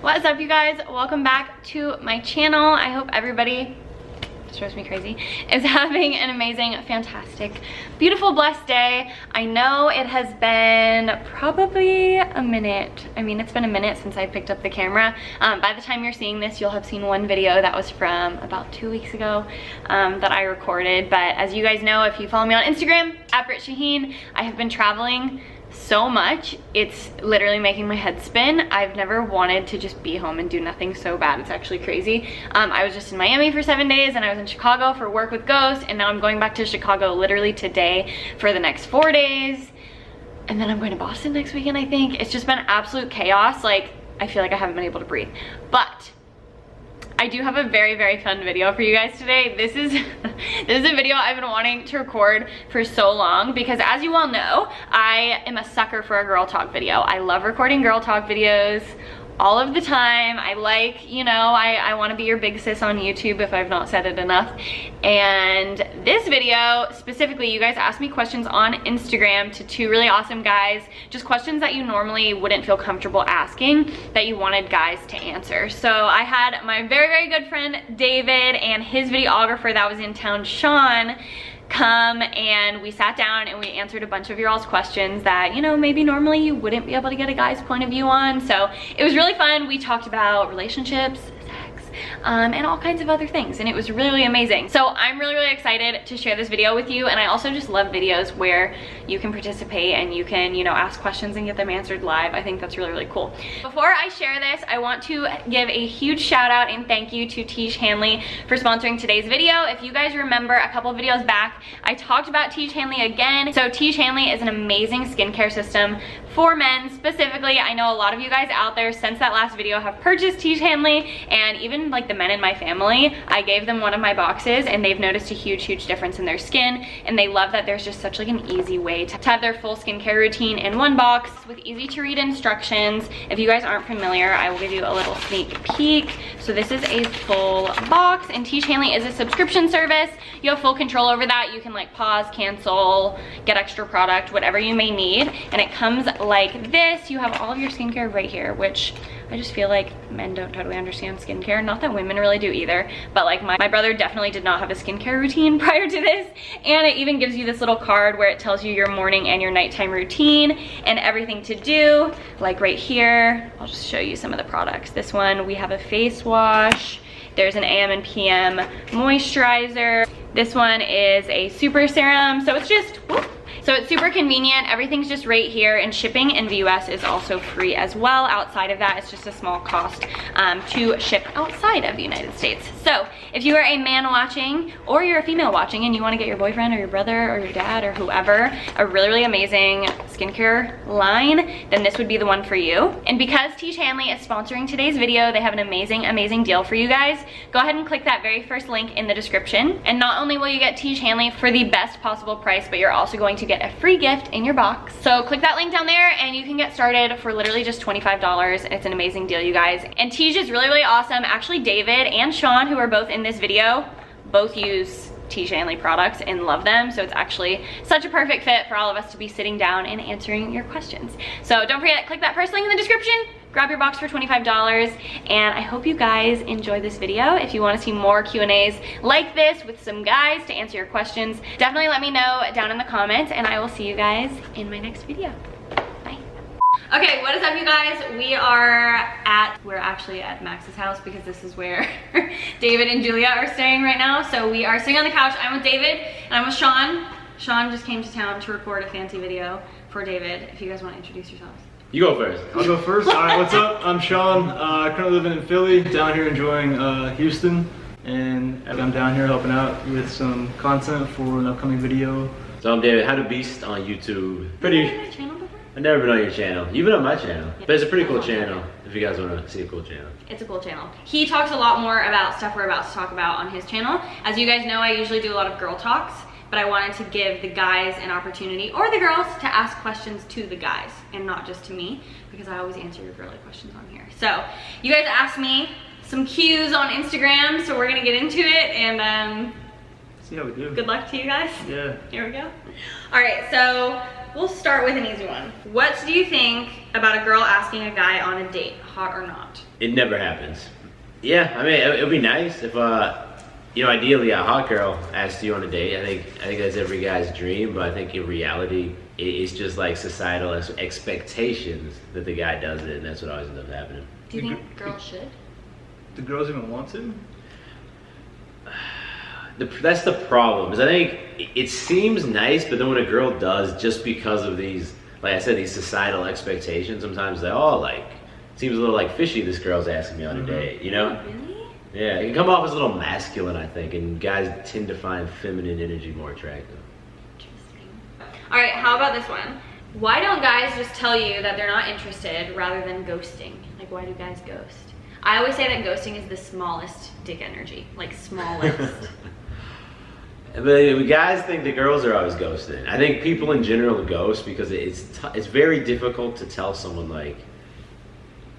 What's up, you guys? Welcome back to my channel. I hope everybody, this drives me crazy, is having an amazing, fantastic, beautiful, blessed day. I know it has been probably a minute. I mean, it's been a minute since I picked up the camera. By the time you're seeing this, you'll have seen one video that was from about 2 weeks ago that I recorded. But as you guys know, if you follow me on Instagram, @Britt Shaheen, I have been traveling so much, it's literally making my head spin. I've never wanted to just be home and do nothing so bad. It's actually crazy. I was just in Miami for 7 days, and I was in Chicago for work with Ghost, and now I'm going back to Chicago literally today for the next 4 days, and then I'm going to Boston next weekend, I think. It's just been absolute chaos. Like, I feel like I haven't been able to breathe. But I do have a very, very fun video for you guys today. This is a video I've been wanting to record for so long because, as you all know, I am a sucker for a girl talk video. I love recording girl talk videos all of the time. I like, you know, I want to be your big sis on YouTube if I've not said it enough. And this video specifically, you guys asked me questions on Instagram to 2 really awesome guys, just questions that you normally wouldn't feel comfortable asking that you wanted guys to answer. So I had my very, very good friend David and his videographer that was in town, Sean, come, and we sat down and we answered a bunch of your all's questions that, you know, maybe normally you wouldn't be able to get a guy's point of view on. So it was really fun. We talked about relationships, and all kinds of other things, and it was really, really amazing. So I'm really, really excited to share this video with you, and I also just love videos where you can participate and you can, you know, ask questions and get them answered live. I think that's really, really cool. Before I share this, I want to give a huge shout out and thank you to Tiege Hanley for sponsoring today's video. If you guys remember a couple videos back, I talked about Tiege Hanley again. So Tiege Hanley is an amazing skincare system for men specifically. I know a lot of you guys out there since that last video have purchased Tiege Hanley, and even like the men in my family, I gave them one of my boxes and they've noticed a huge, huge difference in their skin, and they love that there's just such like an easy way to have their full skincare routine in one box with easy to read instructions. If you guys aren't familiar, I will give you a little sneak peek. So this is a full box, and Tiege Hanley is a subscription service. You have full control over that. You can like pause, cancel, get extra product, whatever you may need, and it comes like this. You have all of your skincare right here, which I just feel like men don't totally understand skincare. Not that women really do either, but like my brother definitely did not have a skincare routine prior to this. And it even gives you this little card where it tells you your morning and your nighttime routine and everything to do. Like right here, I'll just show you some of the products. This one, we have a face wash. There's an AM and PM moisturizer. This one is a super serum. So it's just, whoop. So it's super convenient. Everything's just right here, and shipping in the US is also free as well. Outside of that, it's just a small cost to ship outside of the United States. So if you are a man watching, or you're a female watching and you want to get your boyfriend or your brother or your dad or whoever a really, really amazing skincare line, then this would be the one for you. And because Tiege Hanley is sponsoring today's video, they have an amazing, amazing deal for you guys. Go ahead and click that very first link in the description. And not only will you get Tiege Hanley for the best possible price, but you're also going to get a free gift in your box. So click that link down there and you can get started for literally just $25. It's an amazing deal, you guys. And Tiege is really, really awesome. Actually, David and Sean, who are both in this video, both use Tiege Hanley products and love them. So it's actually such a perfect fit for all of us to be sitting down and answering your questions. So don't forget, click that first link in the description, grab your box for $25, and I hope you guys enjoy this video. If you want to see more Q&As like this with some guys to answer your questions, definitely let me know down in the comments, and I will see you guys in my next video. Bye. Okay, what is up, you guys? We're actually at Max's house because this is where David and Julia are staying right now. So we are sitting on the couch. I'm with David and I'm with Sean. Sean just came to town to record a fancy video for David. If you guys want to introduce yourselves. You go first. I'll go first. All right, what's up? I'm Sean. Currently living in Philly, down here enjoying Houston, and I'm down here helping out with some content for an upcoming video. So I'm David, HowToBeast on YouTube. Pretty. Have you been on my channel before? I've never been on your channel. You've been on my channel, but it's a pretty cool channel. If you guys want to see a cool channel, it's a cool channel. He talks a lot more about stuff we're about to talk about on his channel. As you guys know, I usually do a lot of girl talks, but I wanted to give the guys an opportunity, or the girls, to ask questions to the guys and not just to me, because I always answer your girly questions on here. So you guys asked me some cues on Instagram, so we're gonna get into it and see how we do. Good luck to you guys. Yeah. Here we go. All right, so we'll start with an easy one. What do you think about a girl asking a guy on a date, hot or not? It never happens. Yeah, I mean, it would be nice if, you know, ideally a hot girl asked you on a date. I think that's every guy's dream, but I think in reality, it's just like societal expectations that the guy does it, and that's what always ends up happening. Do you think girls should? Do girls even want to? That's the problem, is I think it seems nice, but then when a girl does, just because of these, like I said, these societal expectations, sometimes they all like, seems a little like fishy, this girl's asking me on a date, you know? Really? Yeah, it can come off as a little masculine, I think, and guys tend to find feminine energy more attractive. Interesting. All right, how about this one? Why don't guys just tell you that they're not interested rather than ghosting? Like, why do guys ghost? I always say that ghosting is the smallest dick energy, like smallest. But guys think the girls are always ghosting. I think people in general ghost because it's very difficult to tell someone like,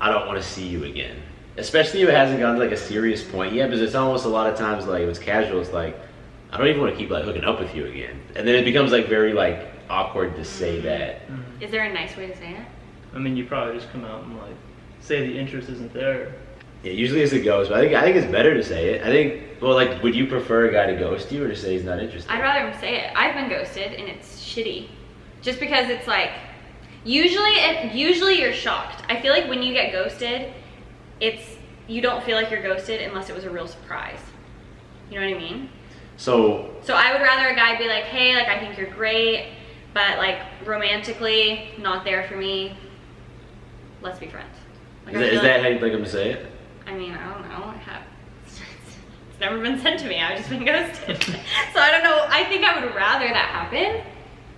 I don't want to see you again. Especially if it hasn't gotten to like a serious point yet, because it's almost a lot of times like if it's casual, it's like, I don't even want to keep like hooking up with you again. And then it becomes like very like awkward to say that. Is there a nice way to say it? I mean, you probably just come out and like say the interest isn't there. Yeah, usually it's a ghost, but I think it's better to say it. I think, well, like, would you prefer a guy to ghost you or to say he's not interested? I'd rather him say it. I've been ghosted and it's shitty. Just because it's like, usually you're shocked. I feel like when you get ghosted, you don't feel like you're ghosted unless it was a real surprise. You know what I mean? So I would rather a guy be like, hey, like, I think you're great, but like romantically, not there for me. Let's be friends. Like, is that how you'd like him to say it? I mean, I don't know. It's never been sent to me. I've just been ghosted. So I don't know. I think I would rather that happen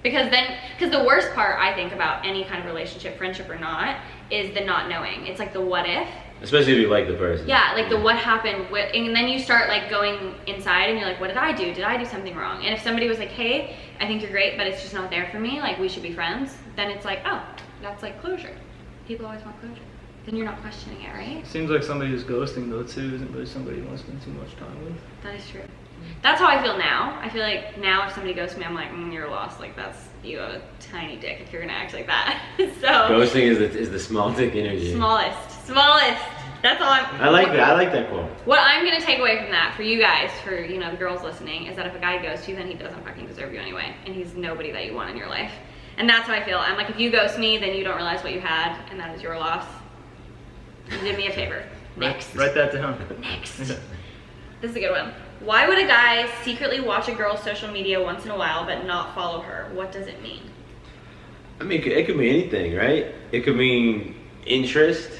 because the worst part I think about any kind of relationship, friendship or not, is the not knowing. It's like the what if. Especially if you like the person. Yeah, like the what happened, and then you start like going inside and you're like, what did I do? Did I do something wrong? And if somebody was like, hey, I think you're great, but it's just not there for me, like we should be friends, then it's like, oh, that's like closure. People always want closure. Then you're not questioning it, right? Seems like somebody who's ghosting though too isn't really somebody you want to spend too much time with. That is true. That's how I feel now. I feel like now if somebody ghosts me, I'm like, you're lost. Like you have a tiny dick if you're gonna act like that. So ghosting is the small dick energy. Smallest. That's all I like that. I like that quote. What I'm gonna take away from that for you guys, for the girls listening, is that if a guy ghosts you, then he doesn't fucking deserve you anyway, and he's nobody that you want in your life. And that's how I feel. I'm like, if you ghost me, then you don't realize what you had, and that is your loss. You did me a favor. Next. Write that down. Next. This is a good one. Why would a guy secretly watch a girl's social media once in a while but not follow her? What does it mean? I mean, it could mean anything, right? It could mean interest.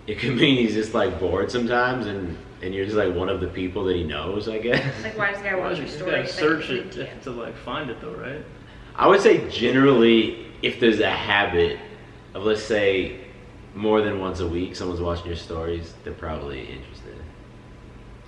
It could mean he's just like bored sometimes and you're just like one of the people that he knows, I guess. Like, why does the guy watch your story? You gotta search it to like find it though, right? I would say generally, if there's a habit of, let's say, more than once a week, someone's watching your stories, they're probably interested.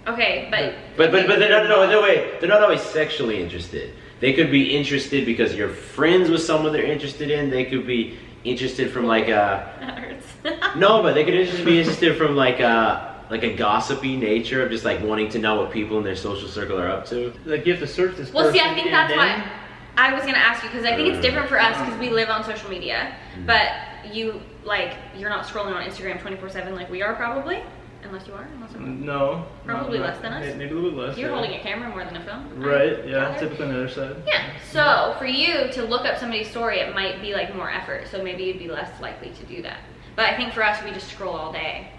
Okay, but they're not always sexually interested. They could be interested because you're friends with someone they're interested in. They could be interested from like a... That hurts. No, but they could just be interested from like a gossipy nature of just like wanting to know what people in their social circle are up to. Like you have to search this person. Well, see, I think that's why I was gonna ask you, because I think it's different for us because we live on social media, but you're not scrolling on Instagram 24/7 like we are probably, unless you are. No. Probably less than us. Maybe a little bit less. You're holding a camera more than a phone. Right. Yeah. Typically on the other side. Yeah. So for you to look up somebody's story, it might be like more effort. So maybe you'd be less likely to do that. But I think for us, we just scroll all day.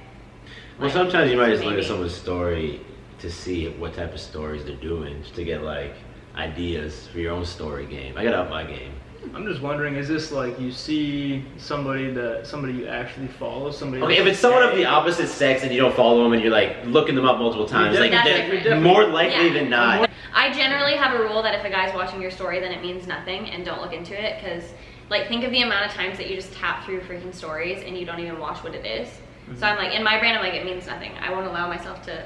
Well, sometimes you might just look at someone's story to see what type of stories they're doing, just to get like ideas for your own story game. I gotta up my game. I'm just wondering, is this like you see somebody you actually follow? Okay, if it's someone of the opposite sex and you don't follow them and you're like looking them up multiple times, like more likely than not. I generally have a rule that if a guy's watching your story, then it means nothing, and don't look into it, because like think of the amount of times that you just tap through freaking stories and you don't even watch what it is. So I'm like, in my brain, I'm like, it means nothing. I won't allow myself to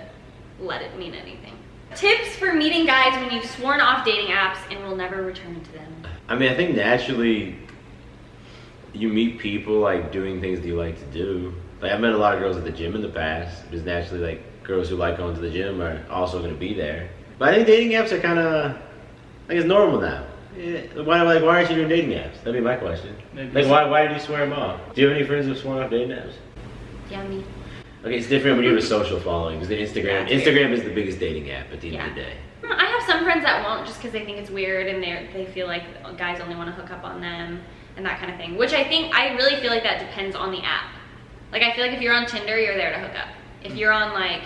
let it mean anything. Tips for meeting guys when you've sworn off dating apps and will never return to them. I mean, I think naturally you meet people like doing things that you like to do. Like I've met a lot of girls at the gym in the past, because naturally like girls who like going to the gym are also going to be there. But I think dating apps are kind of, like it's normal now. Yeah. Why aren't you doing dating apps? That'd be my question. Maybe Why did you swear them off? Do you have any friends who've sworn off dating apps? Yeah, me. Okay, it's different when you have a social following, because Yeah, Instagram is the biggest dating app at the end of the day. I have some friends that won't just because they think it's weird and they feel like guys only want to hook up on them and that kind of thing. Which I really feel like that depends on the app. Like I feel like if you're on Tinder, you're there to hook up. If you're on like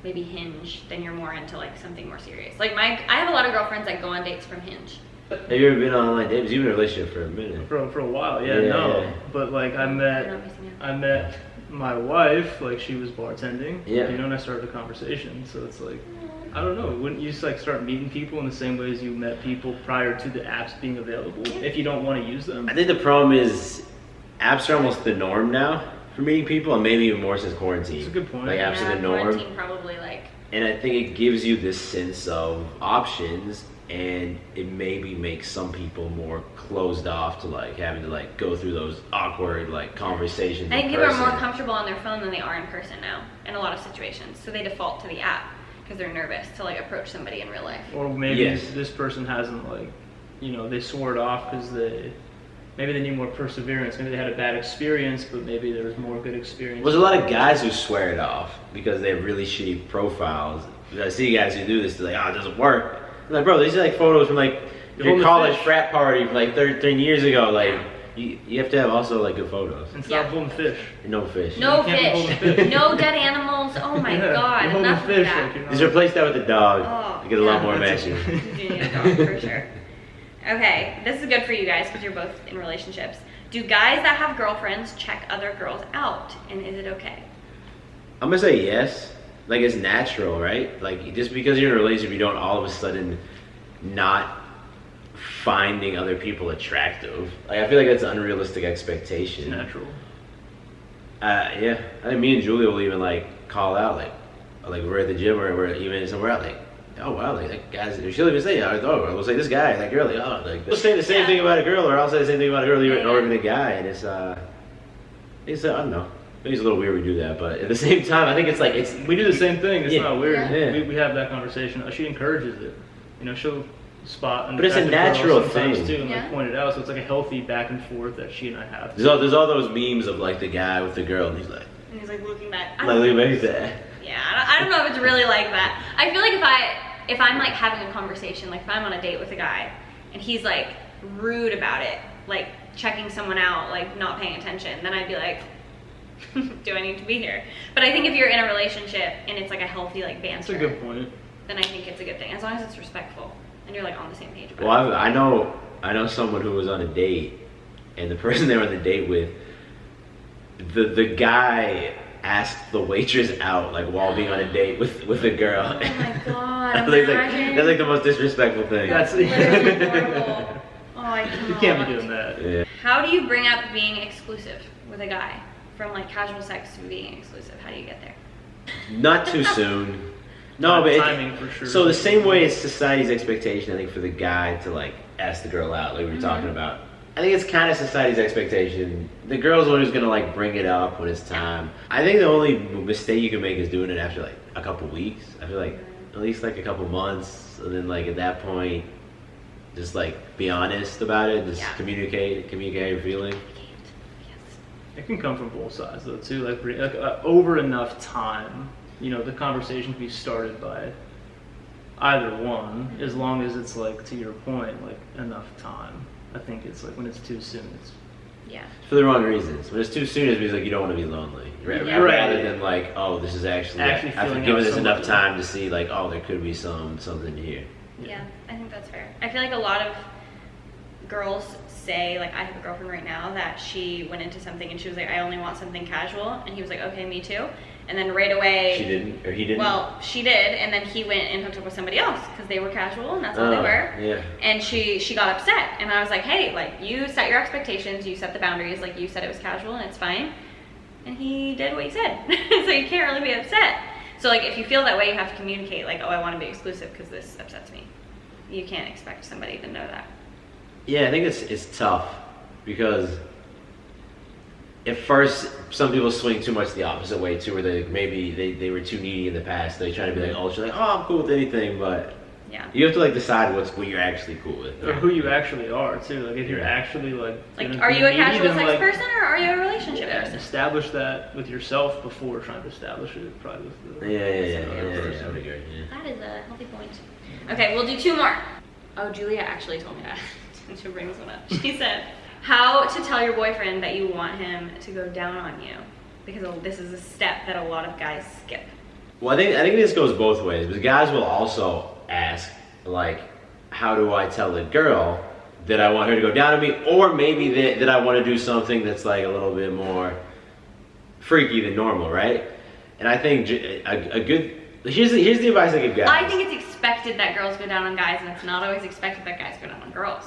maybe Hinge, then you're more into like something more serious. Like I have a lot of girlfriends that go on dates from Hinge. Have you ever been on online dates? You've been in a relationship for a minute. For a while, yeah. But like I met my wife, like she was bartending, and I started a conversation. So it's like, I don't know, wouldn't you just like start meeting people in the same way as you met people prior to the apps being available if you don't want to use them? I think the problem is apps are almost the norm now for meeting people, and maybe even more since quarantine. That's a good point. Like apps are the norm. Quarantine probably like. And I think it gives you this sense of options, and it maybe makes some people more closed off to like having to like go through those awkward like conversations. I think people are more comfortable on their phone than they are in person now in a lot of situations. So they default to the app because they're nervous to like approach somebody in real life. Or maybe this person hasn't like, they swore it off because maybe they need more perseverance. Maybe they had a bad experience, but maybe there was more good experience. There's a lot of guys who swear it off because they have really shitty profiles. I see guys who do this, they're like, it doesn't work. I'm like, bro, these are like photos from like your college frat party from like 13 years ago. Like, you have to have also like good photos. And stop holding fish. No fish. No fish. No dead animals. Oh my god. Enough of that. Just replace that with a dog. You get a lot more matches. You need a dog for sure. Okay, this is good for you guys because you're both in relationships. Do guys that have girlfriends check other girls out, and is it okay? I'm gonna say yes. Like it's natural, right? Like just because you're in a relationship, you don't all of a sudden not finding other people attractive. Like I feel like that's an unrealistic expectation. It's natural. Yeah. I think me and Julia will even like call out like we're at the gym or we're even somewhere out like, oh wow, like that guy's. She'll even say, we'll say this guy, that girl, like we'll say the same thing about a girl, or I'll say the same thing about a girl, or even a guy, and it's I don't know. Maybe it's a little weird we do that, but at the same time, I think it's like we do the same thing. It's not weird. Yeah. We have that conversation. She encourages it. She'll spot. But it's a natural thing too, and like point it out. So it's like a healthy back and forth that she and I have. There's all those memes of like the guy with the girl, and he's like looking back. Looking back. Yeah, I don't know if it's really like that. I feel like if I'm like having a conversation, like if I'm on a date with a guy and he's like rude about it, like checking someone out, like not paying attention, then I'd be like, do I need to be here? But I think if you're in a relationship and it's like a healthy like banter, that's a good point. Then I think it's a good thing as long as it's respectful and you're like on the same page about it. I know someone who was on a date, and the person they were on the date with, the guy asked the waitress out like while being on a date with a girl. Oh my god! That's like the most disrespectful thing. That's horrible. Oh, I cannot. You can't be doing that. Yeah. How do you bring up being exclusive with a guy? From like casual sex to being exclusive, how do you get there? Not too soon. No, but timing for sure. So the same way as society's expectation, I think, for the guy to like ask the girl out, like we were talking about. I think it's kind of society's expectation. The girl's always gonna like bring it up when it's time. I think the only mistake you can make is doing it after like a couple weeks. I feel like at least like a couple months, and then like at that point, just like be honest about it. Just communicate how you're feeling. It can come from both sides though too. Like over enough time, the conversation can be started by either one, as long as it's like to your point, like enough time. I think it's like when it's too soon, it's for the wrong reasons. When it's too soon, it's because like you don't want to be lonely, rather than like, oh, this is actually I've given this enough time to see like, oh, there could be something here. Yeah, I think that's fair. I feel like a lot of girls say, like I have a girlfriend right now that she went into something and she was like, I only want something casual, and he was like, okay, me too. And then right away she didn't, or he didn't. Well, she did, and then he went and hooked up with somebody else because they were casual and that's all they were. Yeah. And she got upset, and I was like, hey, like you set your expectations, you set the boundaries, like you said it was casual and it's fine, and he did what he said. So you can't really be upset. So like if you feel that way, you have to communicate like, oh, I want to be exclusive because this upsets me. You can't expect somebody to know that. Yeah, I think it's tough because at first some people swing too much the opposite way too, where they maybe they were too needy in the past. They try to be like ultra, like, oh, I'm cool with anything, but Yeah. You have to like decide what you're actually cool with. Or who you actually are too. Like if you're actually like are you a casual sex like, person or are you a relationship person? Establish that with yourself before trying to establish it probably with the I would agree. That is a healthy point. Okay, we'll do 2 more. Oh, Julia actually told me that to bring this one up. She said, how to tell your boyfriend that you want him to go down on you, because this is a step that a lot of guys skip. Well, I think this goes both ways, because guys will also ask, like, how do I tell a girl that I want her to go down on me, or maybe that I want to do something that's like a little bit more freaky than normal, right? And I think a good, here's the advice I give guys. I think it's expected that girls go down on guys, and it's not always expected that guys go down on girls.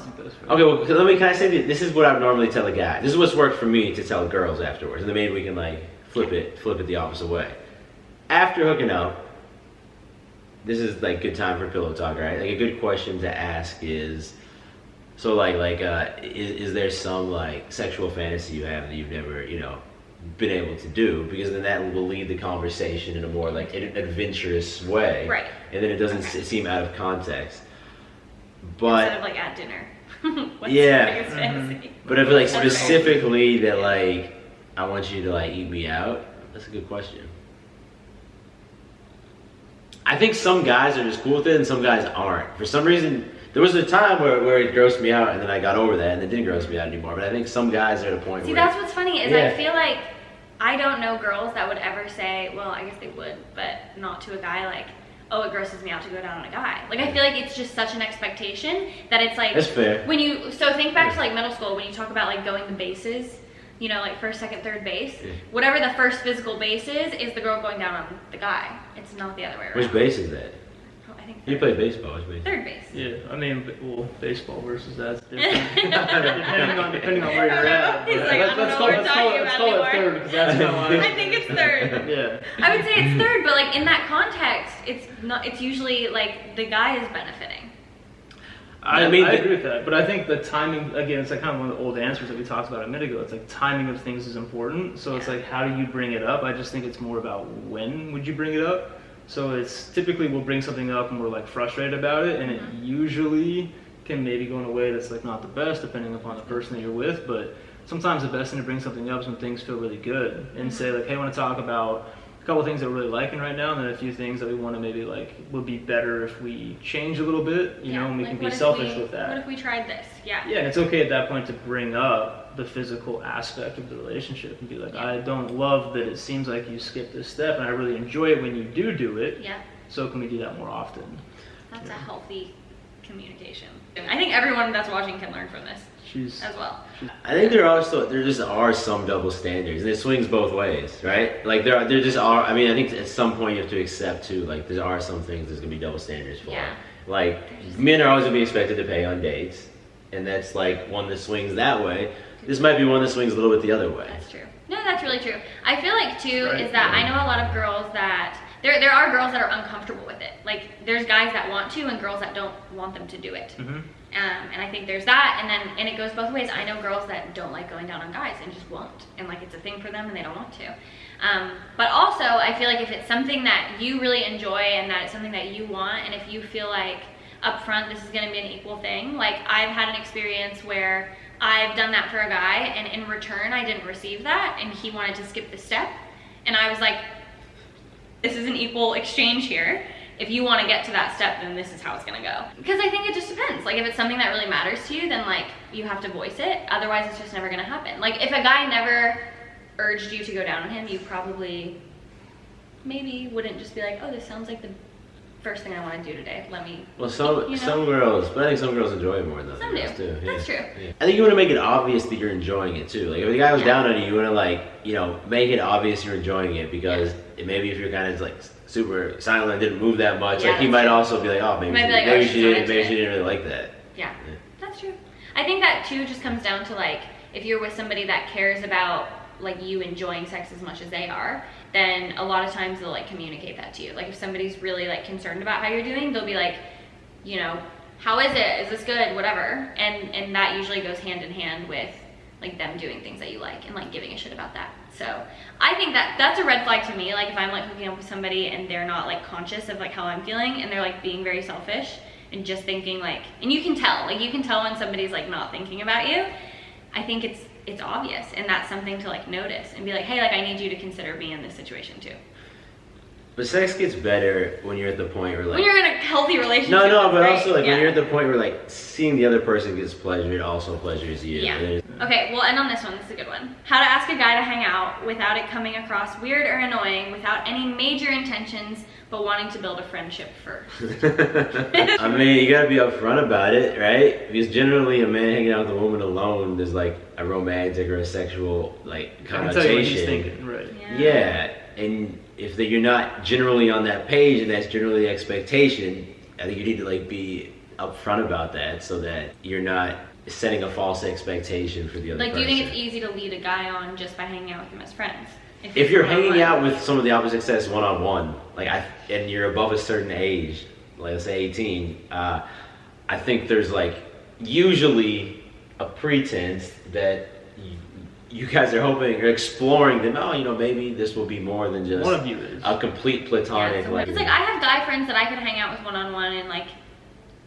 Okay, well, can I say this is what I would normally tell a guy. This is what's worked for me to tell girls afterwards, and then maybe we can like flip it the opposite way. After hooking up, this is like good time for pillow talk, right? Like a good question to ask is, so is there some like sexual fantasy you have that you've never, been able to do? Because then that will lead the conversation in a more like adventurous way, right? And then it doesn't seem out of context. But instead of like at dinner, what's yeah. the biggest fantasy? But if like specifically that like I want you to like eat me out, that's a good question. I think some guys are just cool with it and some guys aren't. For some reason, there was a time where it grossed me out and then I got over that and it didn't gross me out anymore. But I think some guys are at a point where... See, that's what's funny is I feel like I don't know girls that would ever say, well, I guess they would, but not to a guy like, oh, it grosses me out to go down on a guy. Like, I feel like it's just such an expectation that it's like... That's fair. So think back to like middle school when you talk about like going the bases, like first, second, third base. Yeah. Whatever the first physical base is the girl going down on the guy. It's not the other way around. Which base is that? Oh, I think you play baseball. Which base? Third base. Yeah, I mean, well, baseball versus that's different. depending on where you're at. He's like, I don't know what we're talking about anymore. Let's call it third, because that's how I think it's third. Yeah. I would say it's third, but like in that context, it's usually like the guy is benefiting. I agree with that, but I think the timing, again, it's like kind of one of the old answers that we talked about a minute ago. It's like timing of things is important, so it's like how do you bring it up? I just think it's more about when would you bring it up. So it's typically we'll bring something up and we're like frustrated about it, and it usually can maybe go in a way that's like not the best depending upon the person that you're with, but sometimes the best thing to bring something up is when things feel really good and say like, hey, I want to talk about a couple of things that we're really liking right now, and then a few things that we want to maybe like would be better if we change a little bit, and we can be selfish with that. What if we tried this? Yeah, and it's okay at that point to bring up the physical aspect of the relationship and be like, I don't love that it seems like you skipped this step, and I really enjoy it when you do it. Yeah. So can we do that more often? That's a healthy communication. I think everyone that's watching can learn from this as well. I think there just are some double standards, and it swings both ways, right? Like there just are. I mean, I think at some point you have to accept too. Like there are some things there's gonna be double standards for. Yeah. Like men are always gonna be expected to pay on dates, and that's like one that swings that way. This might be one that swings a little bit the other way. That's true. No, that's really true. I feel like too is that I know a lot of girls that there are girls that are uncomfortable with it. Like there's guys that want to and girls that don't want them to do it. Mm-hmm. And I think there's that, and it goes both ways. I know girls that don't like going down on guys and just won't, and like it's a thing for them and they don't want to. But also I feel like if it's something that you really enjoy and that it's something that you want, and if you feel like up front this is going to be an equal thing, like I've had an experience where I've done that for a guy and in return I didn't receive that and he wanted to skip the step, and I was like, this is an equal exchange here. If you want to get to that step, then this is how it's going to go. Because I think it just depends. Like if it's something that really matters to you, then like you have to voice it. Otherwise it's just never going to happen. Like if a guy never urged you to go down on him, you probably maybe wouldn't just be like, oh, this sounds like the first thing I want to do today. Let me. Well, some girls, but I think some girls enjoy it more than others too. Yeah. That's true. Yeah. I think you want to make it obvious that you're enjoying it too. Like if the guy was down on you, you want to like, make it obvious you're enjoying it, because maybe if you're kind of like super silent and didn't move that much, like he might also be like, oh, maybe she didn't really like that. Yeah, that's true. I think that too just comes down to like if you're with somebody that cares about like you enjoying sex as much as they are, then a lot of times they'll like communicate that to you. Like if somebody's really like concerned about how you're doing, they'll be like, how is it? Is this good? Whatever. And that usually goes hand in hand with like them doing things that you like and like giving a shit about that. So I think that's a red flag to me. Like if I'm like hooking up with somebody and they're not like conscious of like how I'm feeling and they're like being very selfish and just thinking like, and you can tell when somebody's like not thinking about you. I think it's obvious, and that's something to like notice and be like, hey, like I need you to consider me in this situation too. But sex gets better when you're at the point where like... When you're in a healthy relationship. No, but also like when you're at the point where like seeing the other person gets pleasure, it also pleasures you. Yeah. Okay, we'll end on this one. This is a good one. How to ask a guy to hang out without it coming across weird or annoying, without any major intentions, but wanting to build a friendship first. I mean, you gotta be upfront about it, right? Because generally a man hanging out with a woman alone, there's like a romantic or a sexual like connotation. I can tell you what he's thinking, right? Yeah, and if you're not generally on that page and that's generally the expectation, I think you need to like be upfront about that so that you're not setting a false expectation for the other person. Like, do you think it's easy to lead a guy on just by hanging out with him as friends? If you're hanging out with some of the opposite sex one-on-one, like and you're above a certain age, like let's say 18, I think there's like usually a pretense that you guys are hoping or exploring that, oh, you know, maybe this will be more than just one of you is a complete platonic. Yeah, it's like I have guy friends that I could hang out with one-on-one and like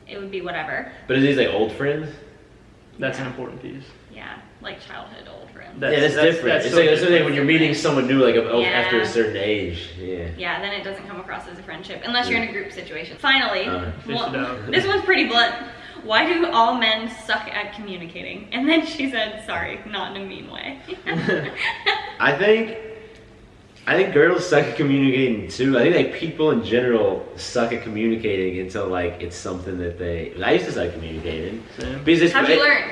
it would be whatever. But are these like old friends? That's an important piece. Yeah, like childhood old friends. That's different. It's like when you're meeting someone new, like after a certain age. Yeah, then it doesn't come across as a friendship unless you're in a group situation. Finally, well, this one's pretty blunt. Why do all men suck at communicating? And then she said, sorry, not in a mean way. I think girls suck at communicating too. I think like people in general suck at communicating until like it's something that I used to suck at communicating. How'd you learn?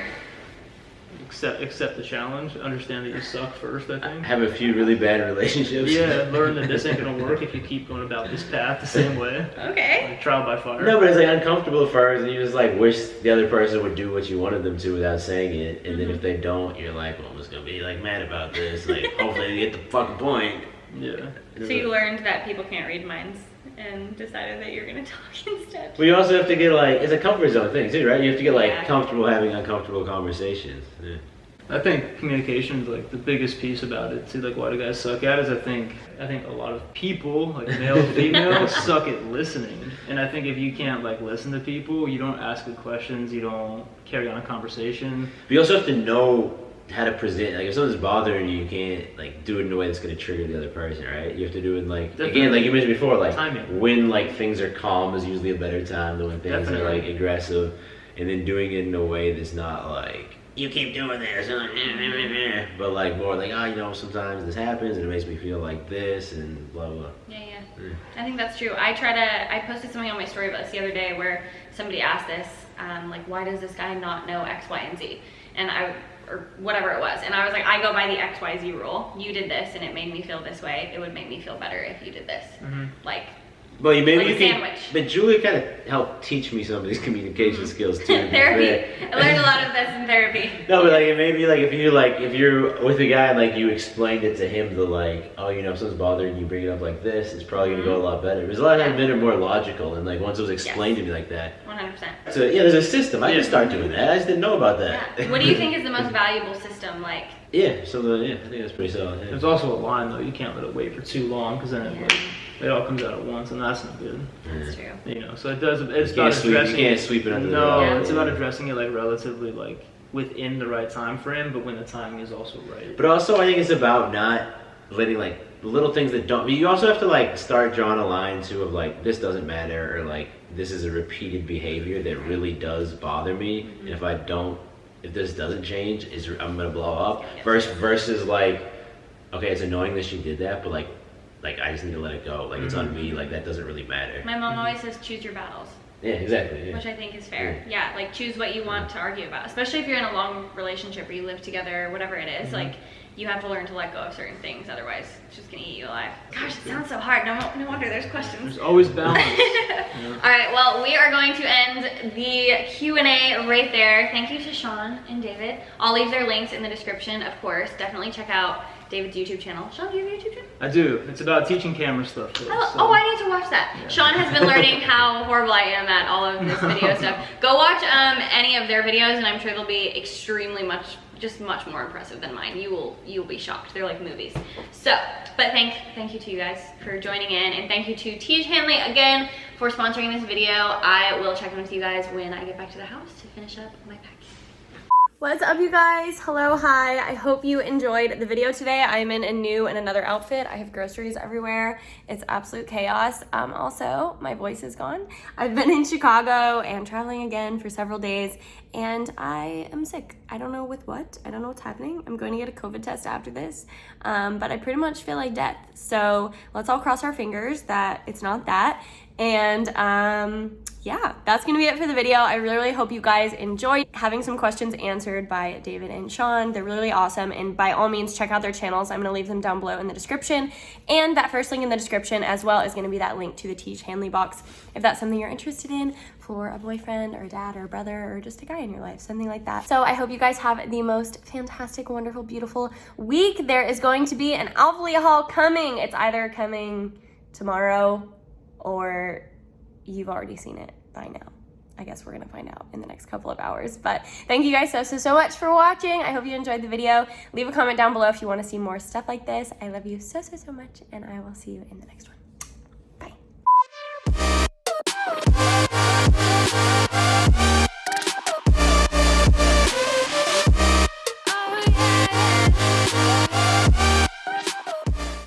Accept the challenge. Understand that you suck first, I think. Have a few really bad relationships. Yeah, learn that this ain't gonna work if you keep going about this path the same way. Okay. Like trial by fire. No, but it's like uncomfortable at first, and you just like wish the other person would do what you wanted them to without saying it, and then if they don't, you're like, well, I'm just gonna be like mad about this. Like, hopefully they get the fucking point. Yeah. So you learned that people can't read minds and decided that you're gonna talk instead. Well, you also have to get like, it's a comfort zone thing too, right? You have to get like comfortable having uncomfortable conversations. Yeah. I think communication is like the biggest piece about it too. Like why do guys suck at is I think a lot of people, like male and female, suck at listening. And I think if you can't like listen to people, you don't ask good questions, you don't carry on a conversation. But you also have to know how to present. Like if someone's bothering you, you can't like do it in a way that's going to trigger the other person, right? You have to do it in like again, like you mentioned before, like timing. When like things are calm is usually a better time than when things are like aggressive, and then doing it in a way that's not like, you keep doing this, but like more like, oh, you know, sometimes this happens and it makes me feel like this and blah blah. Yeah. I think that's true. I posted something on my story about this the other day where somebody asked this, like, why does this guy not know X, Y, and Z? And or whatever it was, and I was like, I go by the XYZ rule. You did this and it made me feel this way. It would make me feel better if you did this. Like. Well, maybe like you can, but Julia kind of helped teach me some of these communication skills too. Therapy. I learned a lot of this in therapy. No, but like maybe like if you're with a guy and like you explained it to him, the like, oh, you know, if something's bothering you, bring it up like this, it's probably gonna go a lot better. Because a lot of times men are more logical, and like once it was explained to me like that. 100%. So yeah, there's a system. I can start doing that. I just didn't know about that. Yeah. What do you think is the most valuable system? Like. Yeah. So I think that's pretty solid. Yeah. There's also a line though. You can't let it wait for too long, because then it all comes out at once, and that's not good. That's true. You know, so it's about addressing. You can't sweep it under the rug. No, it's about addressing it like relatively like within the right time frame, but when the timing is also right. But also, I think it's about not letting like little things that don't. You also have to like start drawing a line too of like, this doesn't matter, or like this is a repeated behavior that really does bother me, and if this doesn't change, I'm gonna blow up. Versus like, okay, it's annoying that she did that, but like I just need to let it go. Like it's on me. Like that doesn't really matter. My mom always says, choose your battles. Yeah, exactly. Yeah. Which I think is fair. Yeah, like choose what you want to argue about. Especially if you're in a long relationship or you live together, whatever it is. Like you have to learn to let go of certain things. Otherwise, it's just gonna eat you alive. Gosh, it sounds so hard. No wonder there's questions. There's always balance. All right. Well, we are going to end the Q&A right there. Thank you to Sean and David. I'll leave their links in the description, of course. Definitely check out David's YouTube channel. Sean, do you have a YouTube channel? I do. It's about teaching camera stuff. Oh, I need to watch that. Yeah. Sean has been learning how horrible I am at all of this video stuff. Go watch any of their videos, and I'm sure they'll be extremely much just much more impressive than mine. You'll be shocked. They're like movies. So, but thank you to you guys for joining in, and thank you to T.H. Hanley again for sponsoring this video. I will check in with you guys when I get back to the house to finish up my packing. What's up, you guys? Hello, hi. I hope you enjoyed the video today. I'm in another outfit. I have groceries everywhere. It's absolute chaos. Also, my voice is gone. I've been in Chicago and traveling again for several days, and I am sick. I don't know with what. I don't know what's happening. I'm going to get a COVID test after this, but I pretty much feel like death. So let's all cross our fingers that it's not that. And yeah, that's gonna be it for the video. I really hope you guys enjoyed having some questions answered by David and Sean. They're really awesome, and by all means, check out their channels. I'm gonna leave them down below in the description, and that first link in the description as well is gonna be that link to the T.H. Hanley box if that's something you're interested in for a boyfriend or a dad or a brother or just a guy in your life, something like that. So I hope you guys have the most fantastic, wonderful, beautiful week. There is going to be an ALPHALETE haul coming. It's either coming tomorrow or you've already seen it by now. I guess we're gonna find out in the next couple of hours. But thank you guys so much for watching. I hope you enjoyed the video. Leave a comment down below if you want to see more stuff like this. I love you so much, and I will see you in the next one.